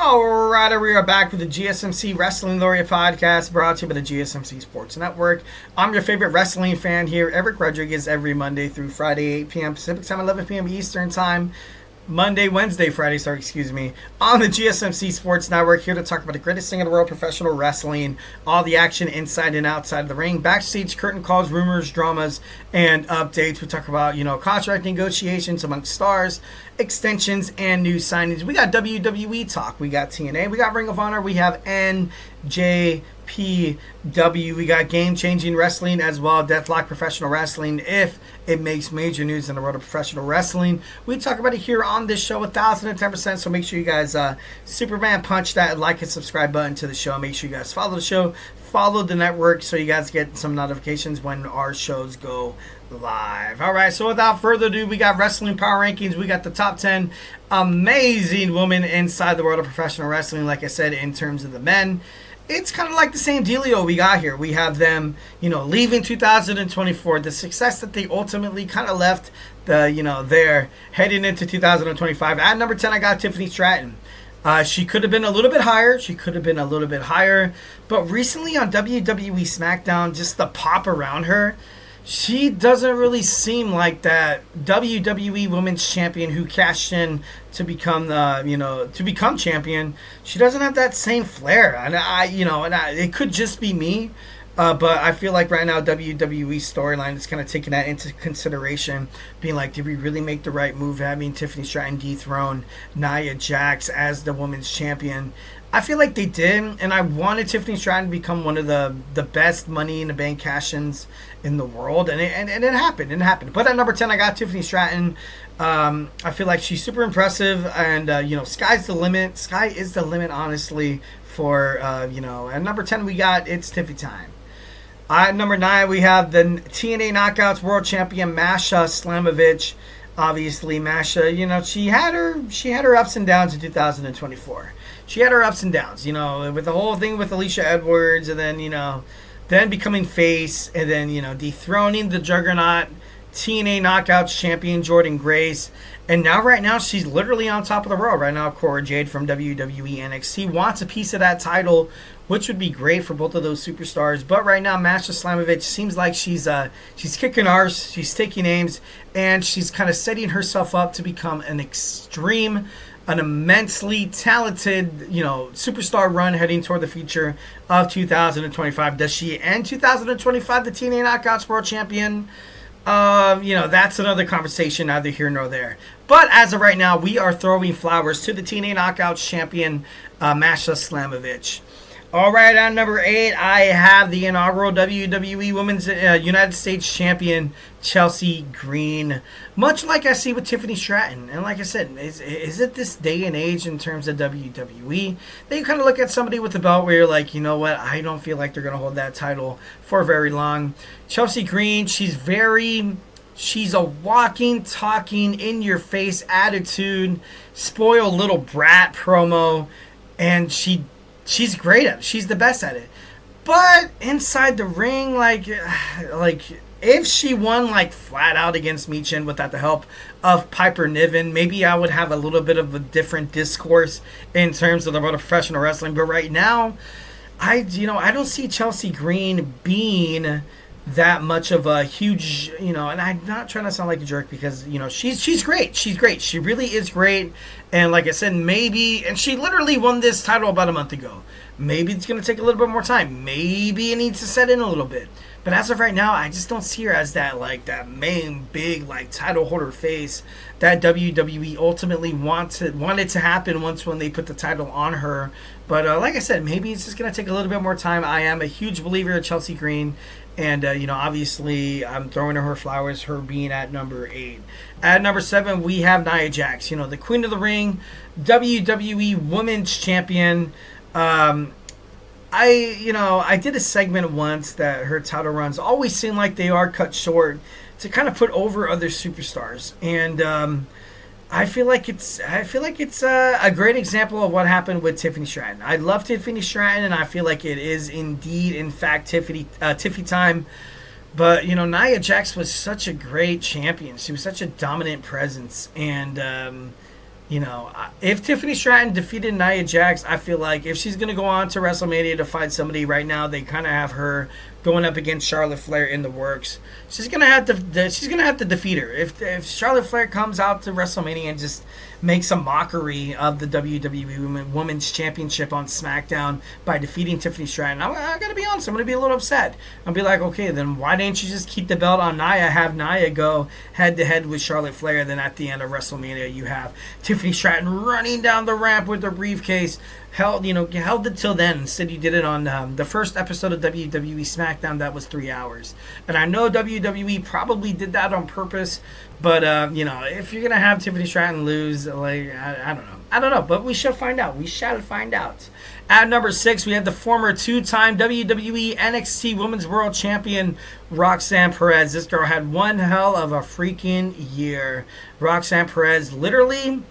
Alright, we are back with the GSMC Wrestling Laureate podcast brought to you by the GSMC Sports Network. I'm your favorite wrestling fan here, Eric Rodriguez, every Monday through Friday, 8 p.m. Pacific Time, 11 p.m. Eastern Time. Wednesday, Friday, on the GSMC Sports Network, here to talk about the greatest thing in the world, professional wrestling, all the action inside and outside of the ring, backstage curtain calls, rumors, dramas, and updates. We talk about, contract negotiations amongst stars, extensions, and new signings. We got WWE talk, we got TNA, we got Ring of Honor, we have NJPW, we got game-changing wrestling as well, Deathlock Professional Wrestling, if it makes major news in the world of professional wrestling. We talk about it here on this show 1,010%, so make sure you guys Superman punch that like and subscribe button to the show. Make sure you guys follow the show, follow the network, so you guys get some notifications when our shows go live. Alright, so without further ado, we got Wrestling Power Rankings. We got the top 10 amazing women inside the world of professional wrestling. Like I said, in terms of the men, it's kind of like the same dealio we got here. We have them, leaving 2024. The success that they ultimately kind of left, there heading into 2025. At number 10, I got Tiffany Stratton. She could have been a little bit higher. But recently on WWE SmackDown, just the pop around her, she doesn't really seem like that WWE Women's Champion who cashed in to become champion. She doesn't have that same flair, and it could just be me, but I feel like right now WWE storyline is kind of taking that into consideration, being like, did we really make the right move having Tiffany Stratton dethrone Nia Jax as the Women's Champion? I feel like they did, and I wanted Tiffany Stratton to become one of the best Money in the Bank cash-ins in the world, and it happened. But at number 10, I got Tiffany Stratton. I feel like she's super impressive, and sky's the limit. Sky is the limit, honestly. For at number 10, it's Tiffy time. At number 9, we have the TNA Knockouts World Champion Masha Slamovich. Obviously, Masha, she had her ups and downs in 2024. She had her ups and downs, with the whole thing with Alicia Edwards, and then becoming face, and then, dethroning the Juggernaut TNA Knockouts champion Jordynne Grace. And right now, she's literally on top of the world. Right now, Cora Jade from WWE NXT wants a piece of that title, which would be great for both of those superstars. But right now, Masha Slamovich seems like she's kicking arse, she's taking names, and she's kind of setting herself up to become an immensely talented, superstar run heading toward the future of 2025. Does she end 2025 the TNA Knockouts World Champion? That's another conversation, neither here nor there. But as of right now, we are throwing flowers to the TNA Knockouts champion, Masha Slamovich. All right, on number 8, I have the inaugural WWE Women's United States Champion, Chelsea Green. Much like I see with Tiffany Stratton. And like I said, is it this day and age in terms of WWE that you kind of look at somebody with the belt where you're like, you know what, I don't feel like they're going to hold that title for very long. Chelsea Green, she's a walking, talking, in-your-face attitude, spoiled little brat promo, and she's great at it. She's the best at it. But inside the ring, like if she won flat out against Michin without the help of Piper Niven, maybe I would have a little bit of a different discourse in terms of the world of professional wrestling. But right now, I don't see Chelsea Green being that much of a huge, and I'm not trying to sound like a jerk because, she's great. She's great. She really is great. And like I said, and she literally won this title about a month ago. Maybe it's going to take a little bit more time. Maybe it needs to set in a little bit. But as of right now, I just don't see her as that main big title holder face that WWE ultimately wanted to happen when they put the title on her. But like I said, maybe it's just going to take a little bit more time. I am a huge believer in Chelsea Green. And, obviously, I'm throwing her flowers, her being at number 8. At number 7, we have Nia Jax, the Queen of the Ring, WWE Women's Champion. I did a segment once that her title runs always seem like they are cut short to kind of put over other superstars. And I feel like it's a great example of what happened with Tiffany Stratton. I love Tiffany Stratton, and I feel like it is indeed, in fact, Tiffy time. But Nia Jax was such a great champion. She was such a dominant presence, and If Tiffany Stratton defeated Nia Jax, I feel like if she's going to go on to WrestleMania to fight somebody right now, they kind of have her going up against Charlotte Flair in the works. She's gonna have to defeat her. If Charlotte Flair comes out to WrestleMania and just makes a mockery of the WWE Women's Championship on SmackDown by defeating Tiffany Stratton, I gotta be honest, I'm gonna be a little upset. I'll be like, okay, then why didn't you just keep the belt on Nia, have Nia go head to head with Charlotte Flair, and then at the end of WrestleMania you have Tiffany Stratton running down the ramp with the briefcase. Held it till then. Instead, you did it on the first episode of WWE SmackDown. That was 3 hours, and I know WWE probably did that on purpose. But if you're gonna have Tiffany Stratton lose, I don't know. But we shall find out. We shall find out. At number 6, we have the former 2-time WWE NXT Women's World Champion Roxanne Perez. This girl had one hell of a freaking year. Roxanne Perez, literally.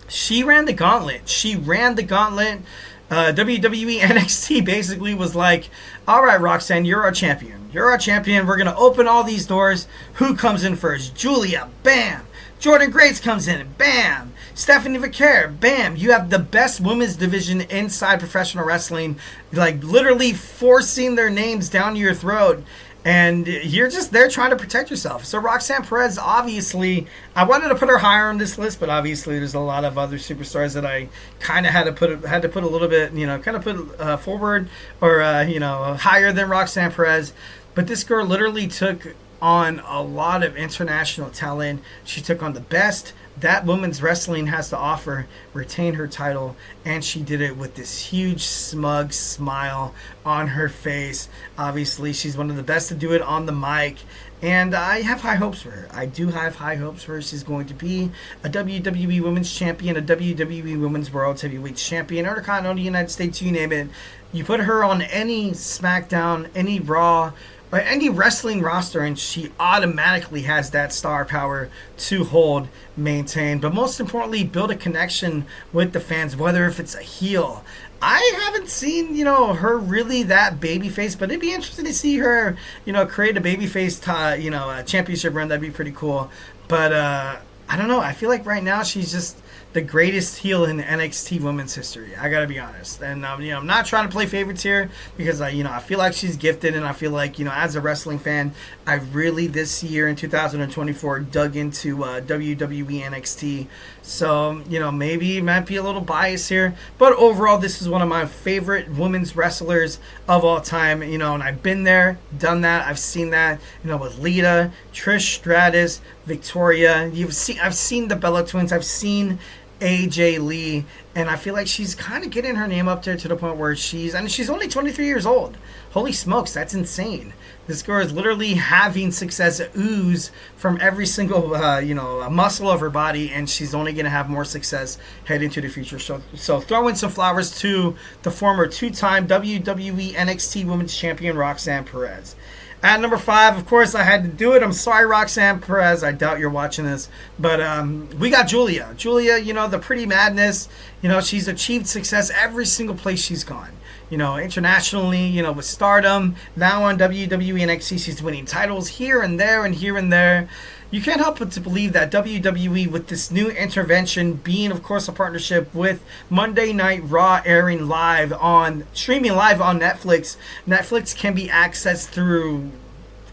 She ran the gauntlet. WWE NXT basically was like, all right, Roxanne, you're our champion. We're going to open all these doors. Who comes in first? Julia. Bam. Jordan Grace comes in. Bam. Stephanie Vaquer. Bam. You have the best women's division inside professional wrestling, like literally forcing their names down your throat. And you're just there trying to protect yourself. So Roxanne Perez, obviously, I wanted to put her higher on this list, but obviously there's a lot of other superstars that I kind of had to put a little bit, kind of put forward or higher than Roxanne Perez. But this girl literally took on a lot of international talent. She took on the best that women's wrestling has to offer, retain her title, and she did it with this huge smug smile on her face. Obviously, she's one of the best to do it on the mic, and I have high hopes for her. I do have high hopes for her. She's going to be a WWE Women's Champion, a WWE Women's World Heavyweight Champion, Intercontinental United States, you name it. You put her on any SmackDown, any Raw, or any wrestling roster, and she automatically has that star power to hold, maintain, but most importantly, build a connection with the fans, whether if it's a heel. I haven't seen, her really that babyface, but it'd be interesting to see her, create a babyface, championship run. That'd be pretty cool. But I don't know. I feel like right now she's just the greatest heel in NXT women's history. I gotta be honest, and I'm not trying to play favorites here because I feel like she's gifted, and I feel like as a wrestling fan, I really this year in 2024 dug into WWE NXT. So maybe it might be a little biased here, but overall, this is one of my favorite women's wrestlers of all time. And I've been there, done that, I've seen that. With Lita, Trish Stratus, Victoria. I've seen the Bella Twins. I've seen AJ Lee, and I feel like she's kind of getting her name up there to the point where she's only 23 years old. Holy smokes, that's insane. This girl is literally having success ooze from every single muscle of her body, and she's only going to have more success heading into the future. So throw in some flowers to the former 2-time WWE NXT Women's Champion Roxanne Perez. At number 5, of course, I had to do it. I'm sorry, Roxanne Perez. I doubt you're watching this. But we got Julia. Julia, the pretty madness. She's achieved success every single place she's gone. Internationally, with Stardom. Now on WWE NXT, she's winning titles here and there and here and there. You can't help but to believe that WWE, with this new intervention being, of course, a partnership with Monday Night Raw streaming live on Netflix. Netflix can be accessed through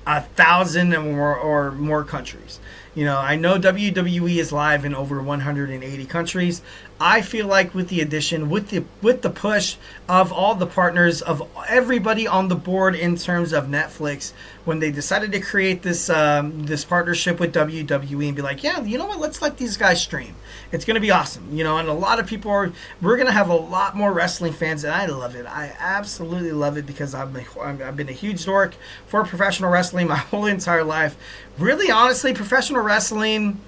1,000 or more countries. I know WWE is live in over 180 countries. I feel like with the addition, with the push of all the partners, of everybody on the board in terms of Netflix, when they decided to create this partnership with WWE and be like, yeah, you know what, let's let these guys stream. It's going to be awesome. And a lot of people we're going to have a lot more wrestling fans, and I love it. I absolutely love it because I've been a huge dork for professional wrestling my whole entire life. Really, honestly, professional wrestling,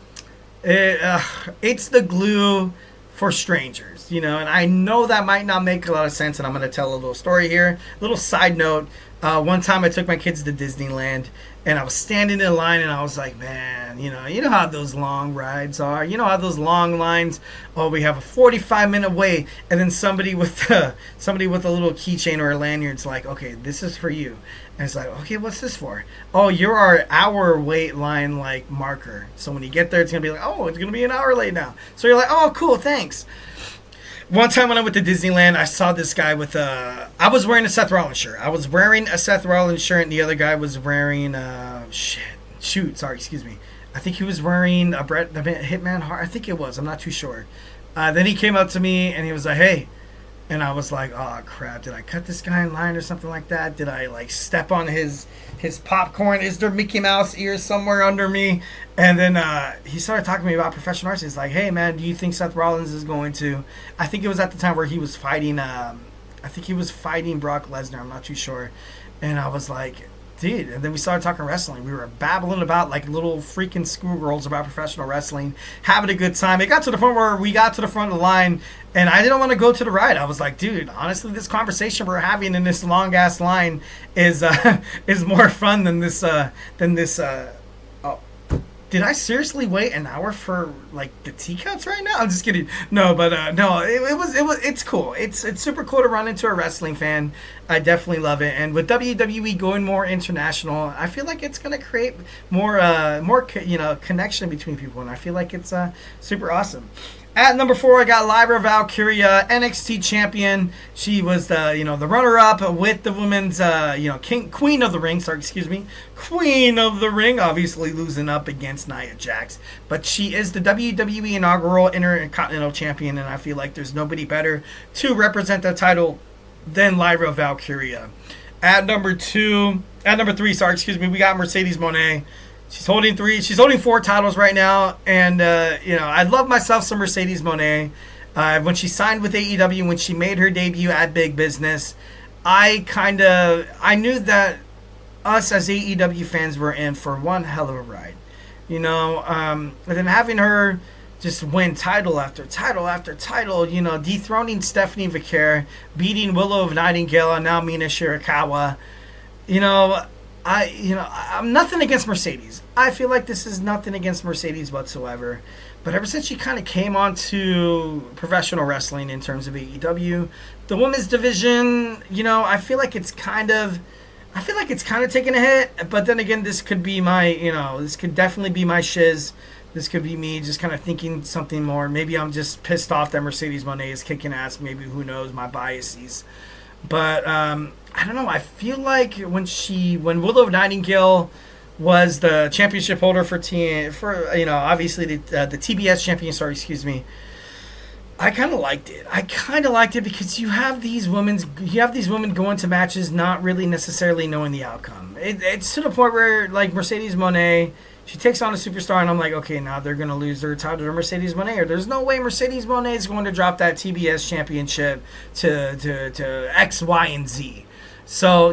it's the glue for strangers, and I know that might not make a lot of sense, and I'm going to tell a little story here, a little side note. One time I took my kids to Disneyland, and I was standing in line, and I was like, man, you know how those long rides are. You know how those long lines. Oh, we have a 45-minute wait, and then somebody with a little keychain or a lanyard's like, okay, this is for you. And it's like, okay, what's this for? Oh, you're our hour wait line like marker. So when you get there, it's gonna be like, oh, it's gonna be an hour late now. So you're like, oh, cool, thanks. One time when I went to Disneyland, I saw this guy with I was wearing a Seth Rollins shirt. I was wearing a Seth Rollins shirt, and the other guy was wearing I think he was wearing a Bret the Hitman Hart. I think it was. I'm not too sure. Then he came up to me and he was like, "Hey," and I was like, "Oh crap! Did I cut this guy in line or something like that? Did I like step on his popcorn? Is there Mickey Mouse ears somewhere under me?" And then he started talking to me about professional wrestling. He's like, "Hey man, do you think Seth Rollins is going to?" I think it was at the time where he was fighting. I think he was fighting Brock Lesnar. I'm not too sure. And I was like, dude. And then we started talking wrestling. We were babbling about like little freaking schoolgirls about professional wrestling, having a good time. It got to the point where we got to the front of the line, and I didn't want to go to the ride. I was like, dude, honestly, this conversation we're having in this long ass line is more fun than this. Did I seriously wait an hour for like the teacups right now? I'm just kidding. No, but no, it's cool. It's super cool to run into a wrestling fan. I definitely love it. And with WWE going more international, I feel like it's gonna create more connection between people, and I feel like it's super awesome. At number 4, I got Lyra Valkyria, NXT champion. She was the runner-up with the women's Queen of the Ring, obviously losing up against Nia Jax. But she is the WWE inaugural Intercontinental Champion, and I feel like there's nobody better to represent that title than Lyra Valkyria. At number 3, we got Mercedes Moné. She's holding 4 titles right now, and I love myself some Mercedes Moné. When she signed with AEW, when she made her debut at Big Business, I knew that us as AEW fans were in for one hell of a ride, and then having her just win title after title after title, dethroning Stephanie Vaquer, beating Willow of Nightingale, and now Mina Shirakawa, I'm nothing against Mercedes. I feel like this is nothing against Mercedes whatsoever. But ever since she kind of came onto professional wrestling in terms of AEW, the women's division, I feel like it's kind of taking a hit. But then again, this could definitely be my shiz. This could be me just kind of thinking something more. Maybe I'm just pissed off that Mercedes Moné is kicking ass. Maybe, who knows, my biases. But I don't know. I feel like when Willow of Nightingale was the championship holder obviously the TBS champion. Sorry, excuse me. I kind of liked it. Because you have these women going to matches not really necessarily knowing the outcome. It's to the point where like Mercedes Moné, she takes on a superstar, and I'm like, okay, now they're going to lose their title to Mercedes Moné, or there's no way Mercedes Moné is going to drop that TBS championship to X, Y, and Z. So,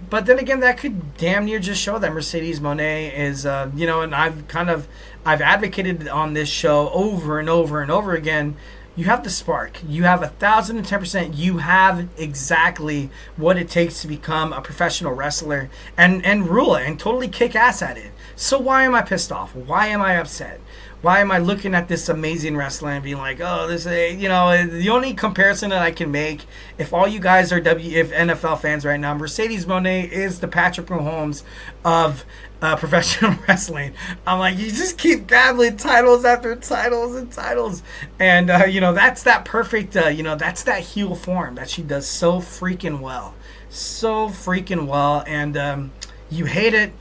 but then again, that could damn near just show that Mercedes Moné is, and I've advocated on this show over and over and over again. You have the spark. You have 1,010%. You have exactly what it takes to become a professional wrestler and rule it and totally kick ass at it. So why am I pissed off? Why am I upset? Why am I looking at this amazing wrestler and being like, oh, this is, the only comparison that I can make, if all you guys are if NFL fans right now, Mercedes Moné is the Patrick Mahomes of professional wrestling. I'm like, you just keep gabbling titles after titles and titles. And, that's that perfect, that's that heel form that she does so freaking well. And you hate it,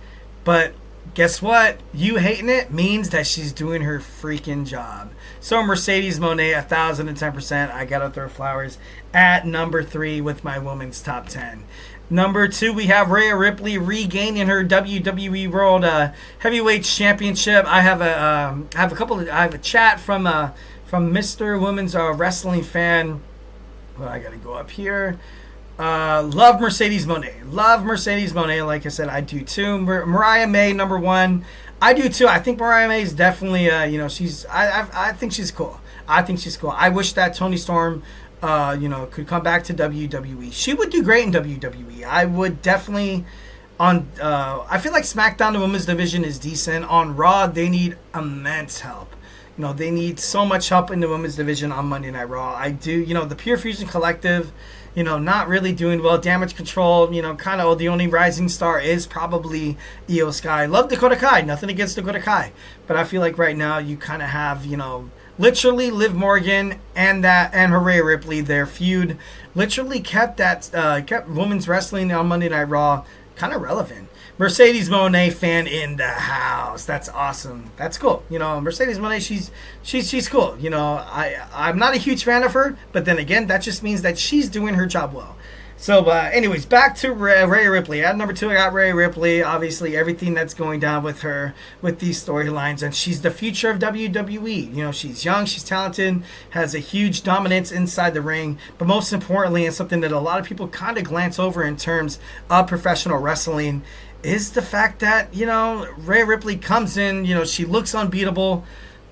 but guess what? You hating it means that she's doing her freaking job. So Mercedes Moné, 1,010%. I gotta throw flowers at number 3 with my women's top 10. Number 2, we have Rhea Ripley regaining her WWE World Heavyweight Championship. I have a chat from Mr. Women's Wrestling Fan. Well, I gotta go up here. Love Mercedes Moné. Like I said, I do too. Mariah May, number 1. I do too. I think Mariah May is definitely, I think she's cool. I wish that Toni Storm could come back to WWE. She would do great in WWE. I would definitely I feel like SmackDown, the women's division, is decent. On Raw, they need immense help. They need so much help in the women's division on Monday Night Raw. I do, the Pure Fusion Collective, not really doing well. Damage Control, kind of the only rising star is probably Io Sky. Love Dakota Kai. Nothing against Dakota Kai. But I feel like right now you kind of have, literally Liv Morgan and Rhea Ripley, their feud, literally kept women's wrestling on Monday Night Raw kind of relevant. Mercedes Moné fan in the house. That's awesome. That's cool. Mercedes Moné, she's cool. I'm not a huge fan of her, but then again, that just means that she's doing her job well. So, anyways, back to Rhea Ripley. At number 2, I got Rhea Ripley. Obviously, everything that's going down with her, with these storylines, and she's the future of WWE. She's young, she's talented, has a huge dominance inside the ring, but most importantly, and something that a lot of people kind of glance over in terms of professional wrestling, is the fact that, Rhea Ripley comes in, she looks unbeatable,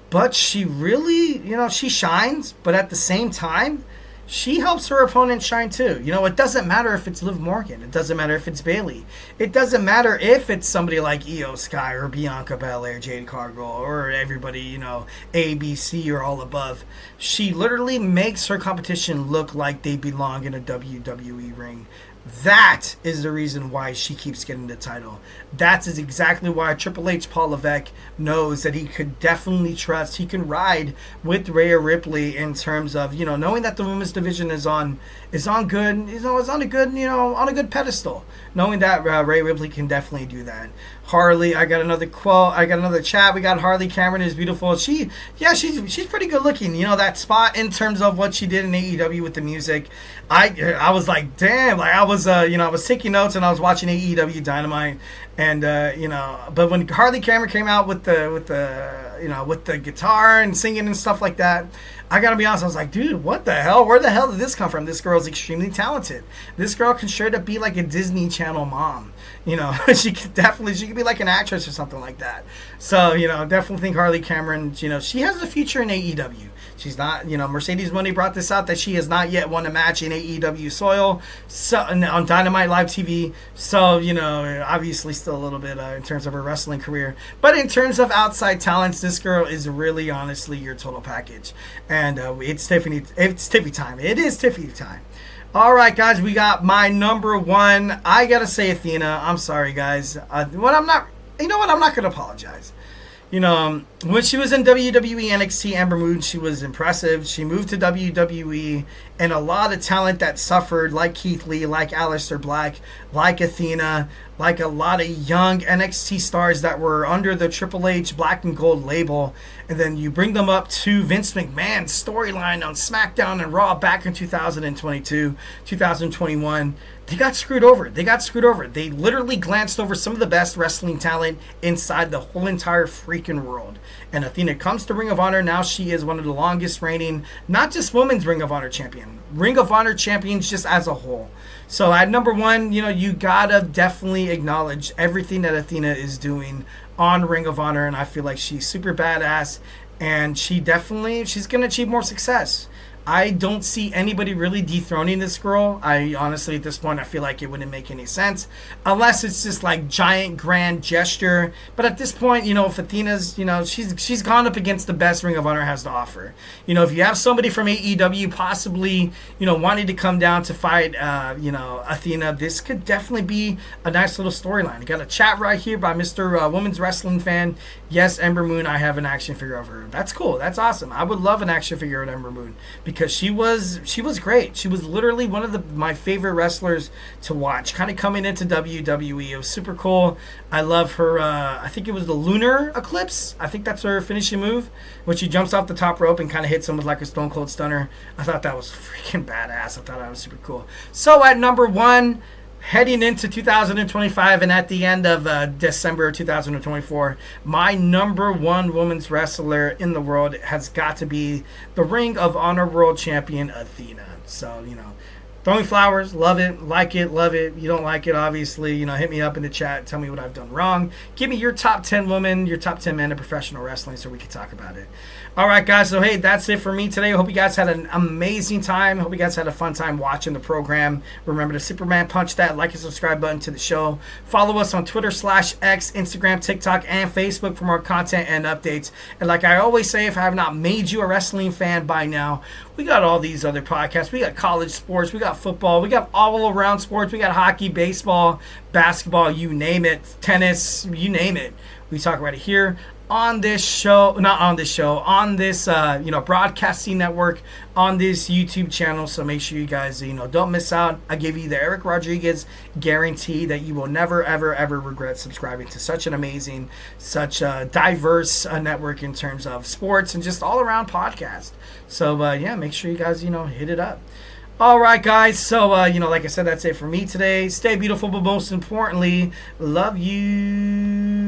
but she really, she shines, but at the same time, she helps her opponent shine too. It doesn't matter if it's Liv Morgan. It doesn't matter if it's Bayley. It doesn't matter if it's somebody like Io Sky or Bianca Belair, Jade Cargill, or everybody, ABC or all above. She literally makes her competition look like they belong in a WWE ring. That is the reason why she keeps getting the title. That is exactly why Triple H Paul Levesque knows that he could definitely trust. He can ride with Rhea Ripley in terms of knowing that the women's division is on good, is on a good pedestal. Knowing that Rhea Ripley can definitely do that. Harley, I got another quote. I got another chat. We got Harley Cameron is beautiful. She's pretty good looking. That spot in terms of what she did in AEW with the music. I was like, damn. Like I was taking notes and I was watching AEW Dynamite, and but when Harley Cameron came out with the guitar and singing and stuff like that, I gotta be honest, I was like, dude, what the hell? Where the hell did this come from? This girl's extremely talented. This girl can straight up be like a Disney Channel mom. She could be like an actress or something like that. So, definitely think Harley Cameron, she has a future in AEW. She's not, Mercedes Moné brought this out that she has not yet won a match in AEW soil on Dynamite Live TV. So, obviously still a little bit in terms of her wrestling career. But in terms of outside talents, this girl is really honestly your total package. And it's Tiffany time. It is Tiffany time. All right, guys, we got my number 1. I got to say Athena. I'm sorry, guys. I'm not going to apologize. When she was in WWE NXT Ember Moon, she was impressive. She moved to WWE, and a lot of talent that suffered, like Keith Lee, like Aleister Black, like Athena, like a lot of young NXT stars that were under the Triple H Black and Gold label, and then you bring them up to Vince McMahon's storyline on SmackDown and Raw back in 2022, 2021. They got screwed over. They literally glanced over some of the best wrestling talent inside the whole entire freaking world. And Athena comes to Ring of Honor. Now she is one of the longest reigning, not just women's Ring of Honor champion, Ring of Honor champions just as a whole. So at number 1, you gotta definitely acknowledge everything that Athena is doing on Ring of Honor. And I feel like she's super badass, and she's gonna achieve more success. I don't see anybody really dethroning this girl. I honestly, at this point, I feel like it wouldn't make any sense unless it's just like giant grand gesture. But at this point, if Athena's, she's gone up against the best Ring of Honor has to offer. If you have somebody from AEW possibly, wanting to come down to fight, Athena, this could definitely be a nice little storyline. I got a chat right here by Mr. Women's Wrestling Fan. Yes, Ember Moon, I have an action figure of her. That's cool. That's awesome. I would love an action figure of Ember Moon, because she was great. She was literally one of my favorite wrestlers to watch, kind of coming into WWE. It was super cool. I love her, I think it was the Lunar Eclipse. I think that's her finishing move, when she jumps off the top rope and kind of hits him with like a Stone Cold Stunner. I thought that was freaking badass. I thought that was super cool. So at number 1, heading into 2025 and at the end of December 2024, my number 1 women's wrestler in the world has got to be the Ring of Honor World Champion Athena. So, Throw me flowers, love it, love it. You don't like it, obviously, hit me up in the chat, tell me what I've done wrong. Give me your top 10 women, your top 10 men in professional wrestling so we can talk about it. All right, guys, so hey, that's it for me today. I hope you guys had an amazing time. I hope you guys had a fun time watching the program. Remember to Superman punch that like and subscribe button to the show. Follow us on Twitter /X, Instagram, TikTok, and Facebook for more content and updates. And like I always say, if I have not made you a wrestling fan by now, we got all these other podcasts. We got college sports. We got football. We got all around sports. We got hockey, baseball, basketball, you name it, tennis, you name it. We talk about it here on this show, on this broadcasting network, on this YouTube channel. So make sure you guys don't miss out. I give you the Eric Rodriguez guarantee that you will never ever regret subscribing to such an amazing, such a diverse network in terms of sports and just all around podcast. So make sure you guys hit it up. All right, guys. So like I said, that's it for me today. Stay beautiful, but most importantly, love you.